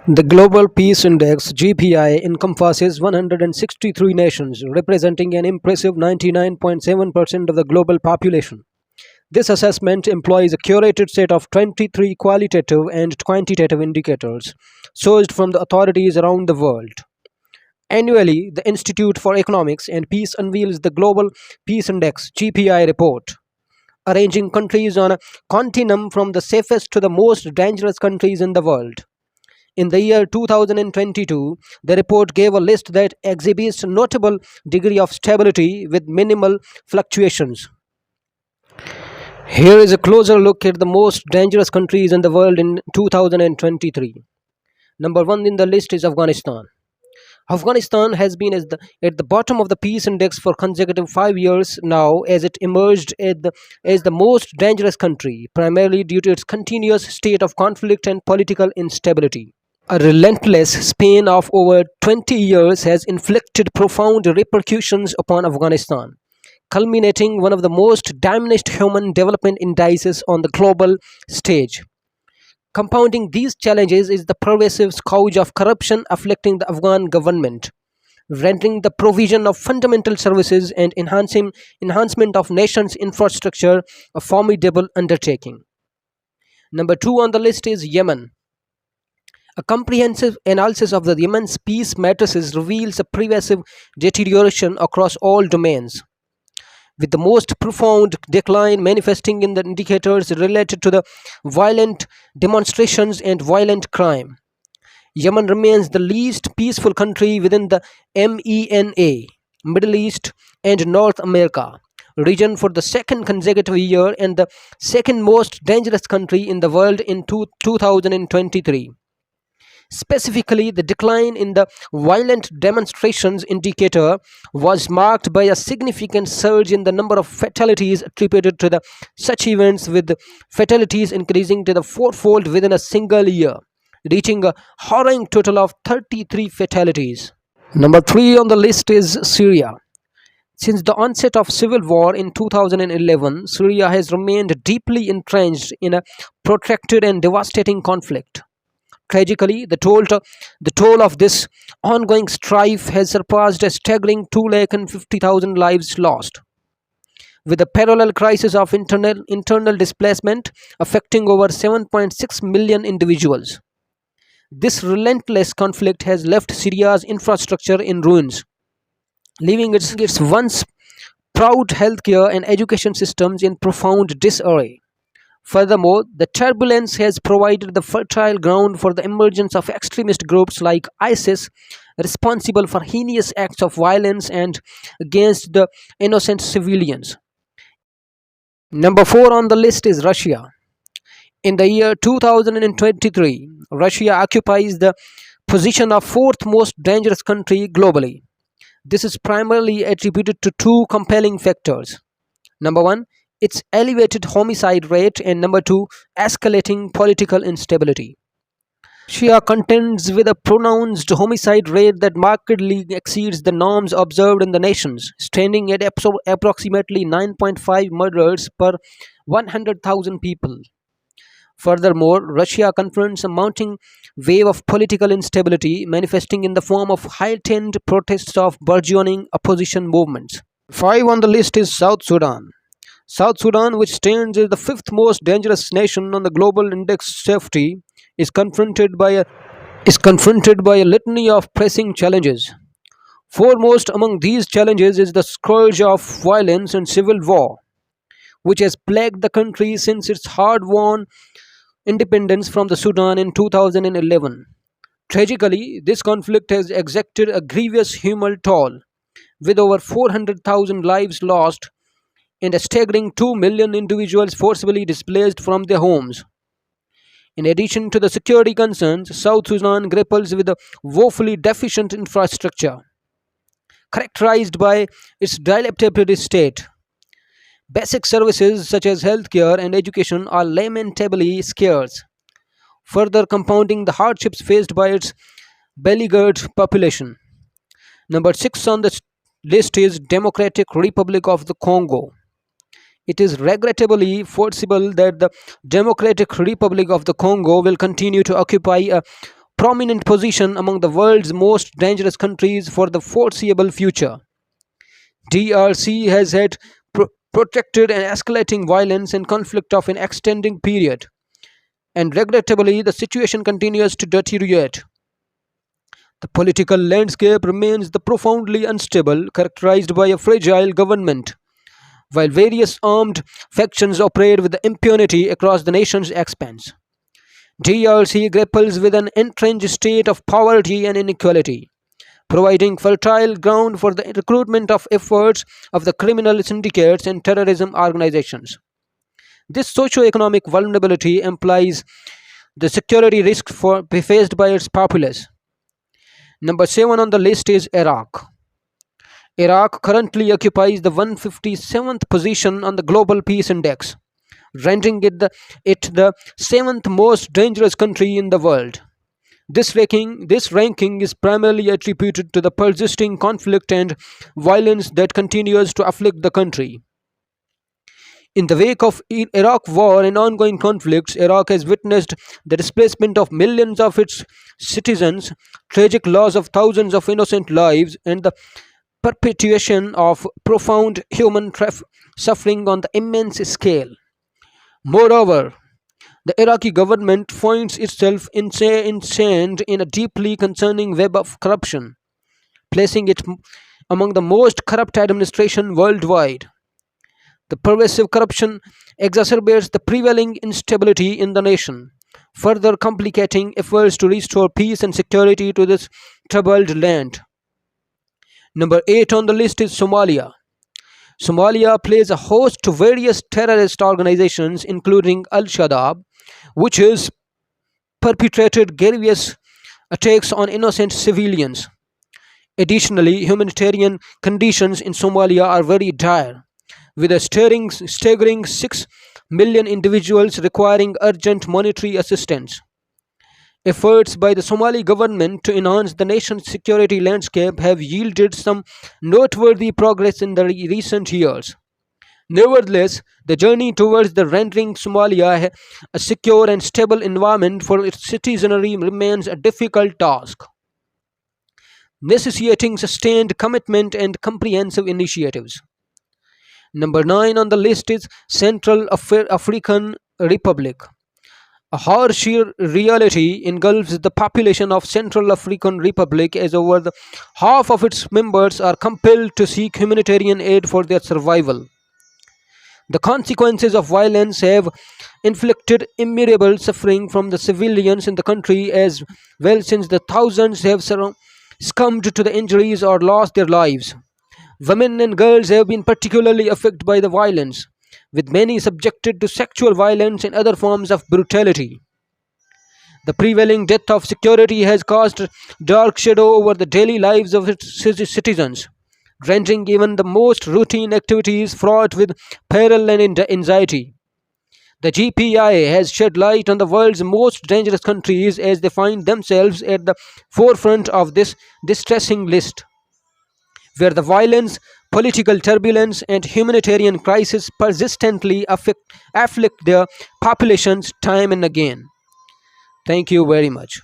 The Global Peace Index (GPI) encompasses 163 nations, representing an impressive 99.7% of the global population. This assessment employs a curated set of 23 qualitative and quantitative indicators sourced from the authorities around the world. Annually, the Institute for Economics and Peace unveils the Global Peace Index (GPI) report, arranging countries on a continuum from the safest to the most dangerous countries in the world. In the year 2022, the report gave a list that exhibits a notable degree of stability with minimal fluctuations. Here is a closer look at the most dangerous countries in the world in 2023. Number 1 in the list is Afghanistan. Afghanistan has been at the bottom of the peace index for consecutive 5 years now, as it emerged as the most dangerous country, primarily due to its continuous state of conflict and political instability. A relentless span of over 20 years has inflicted profound repercussions upon Afghanistan, culminating one of the most diminished human development indices on the global stage. Compounding these challenges is the pervasive scourge of corruption afflicting the Afghan government, rendering the provision of fundamental services and enhancement of nation's infrastructure a formidable undertaking. Number 2 on the list is Yemen. A comprehensive analysis of the Yemen's peace matrices reveals a pervasive deterioration across all domains, with the most profound decline manifesting in the indicators related to the violent demonstrations and violent crime. Yemen remains the least peaceful country within the MENA, Middle East and North America region for the second consecutive year and the second most dangerous country in the world in 2023. Specifically, the decline in the violent demonstrations indicator was marked by a significant surge in the number of fatalities attributed to such events, with fatalities increasing to the fourfold within a single year, reaching a horrifying total of 33 fatalities. Number 3 on the list is Syria. Since the onset of civil war in 2011, Syria has remained deeply entrenched in a protracted and devastating conflict. Tragically, the toll of this ongoing strife has surpassed a staggering 250,000 lives lost, with a parallel crisis of internal displacement affecting over 7.6 million individuals. This relentless conflict has left Syria's infrastructure in ruins, leaving its once proud healthcare and education systems in profound disarray. Furthermore, the turbulence has provided the fertile ground for the emergence of extremist groups like ISIS, responsible for heinous acts of violence and against the innocent civilians. Number 4 on the list is Russia. In the year 2023, Russia occupies the position of fourth most dangerous country globally. This is primarily attributed to two compelling factors. Number 1, its elevated homicide rate, and number 2, escalating political instability. Russia contends with a pronounced homicide rate that markedly exceeds the norms observed in the nations, standing at approximately 9.5 murders per 100,000 people. Furthermore, Russia confronts a mounting wave of political instability, manifesting in the form of heightened protests of burgeoning opposition movements. 5 on the list is South Sudan. South Sudan, which stands as the fifth most dangerous nation on the global index safety, is confronted by a litany of pressing challenges. Foremost among these challenges is the scourge of violence and civil war, which has plagued the country since its hard-won independence from the Sudan in 2011. Tragically, this conflict has exacted a grievous human toll, with over 400,000 lives lost and a staggering 2 million individuals forcibly displaced from their homes. In addition to the security concerns, South Sudan grapples with a woefully deficient infrastructure, characterized by its dilapidated state. Basic services such as healthcare and education are lamentably scarce, further compounding the hardships faced by its beleaguered population. Number 6 on the list is Democratic Republic of the Congo. It is regrettably foreseeable that the Democratic Republic of the Congo will continue to occupy a prominent position among the world's most dangerous countries for the foreseeable future. DRC has had protracted and escalating violence and conflict of an extending period, and regrettably, the situation continues to deteriorate. The political landscape remains the profoundly unstable, characterized by a fragile government, while various armed factions operate with impunity across the nation's expanse. DRC grapples with an entrenched state of poverty and inequality, providing fertile ground for the recruitment of efforts of the criminal syndicates and terrorism organizations. This socio-economic vulnerability implies the security risk faced by its populace. Number 7 on the list is Iraq. Iraq currently occupies the 157th position on the Global Peace Index, ranking it the seventh most dangerous country in the world. This ranking is primarily attributed to the persisting conflict and violence that continues to afflict the country. In the wake of Iraq war and ongoing conflicts, Iraq has witnessed the displacement of millions of its citizens, tragic loss of thousands of innocent lives, and the perpetuation of profound human suffering on the immense scale. Moreover, the Iraqi government finds itself enchained in a deeply concerning web of corruption, placing it among the most corrupt administration worldwide. The pervasive corruption exacerbates the prevailing instability in the nation, further complicating efforts to restore peace and security to this troubled land. Number 8 on the list is Somalia. Somalia plays a host to various terrorist organizations, including Al Shabaab, which has perpetrated grievous attacks on innocent civilians. Additionally, humanitarian conditions in Somalia are very dire, with a staggering 6 million individuals requiring urgent monetary assistance. Efforts by the Somali government to enhance the nation's security landscape have yielded some noteworthy progress in the recent years. Nevertheless, the journey towards the rendering Somalia a secure and stable environment for its citizenry remains a difficult task, necessitating sustained commitment and comprehensive initiatives. Number 9 on the list is Central African Republic. A harsh reality engulfs the population of Central African Republic, as over half of its members are compelled to seek humanitarian aid for their survival. The consequences of violence have inflicted immeasurable suffering from the civilians in the country as well, since the thousands have succumbed to the injuries or lost their lives. Women and girls have been particularly affected by the violence, with many subjected to sexual violence and other forms of brutality. The prevailing depth of security has cast a dark shadow over the daily lives of its citizens, rendering even the most routine activities fraught with peril and anxiety. The GPI has shed light on the world's most dangerous countries as they find themselves at the forefront of this distressing list, where the violence, political turbulence, and humanitarian crisis persistently afflict their populations time and again. Thank you very much.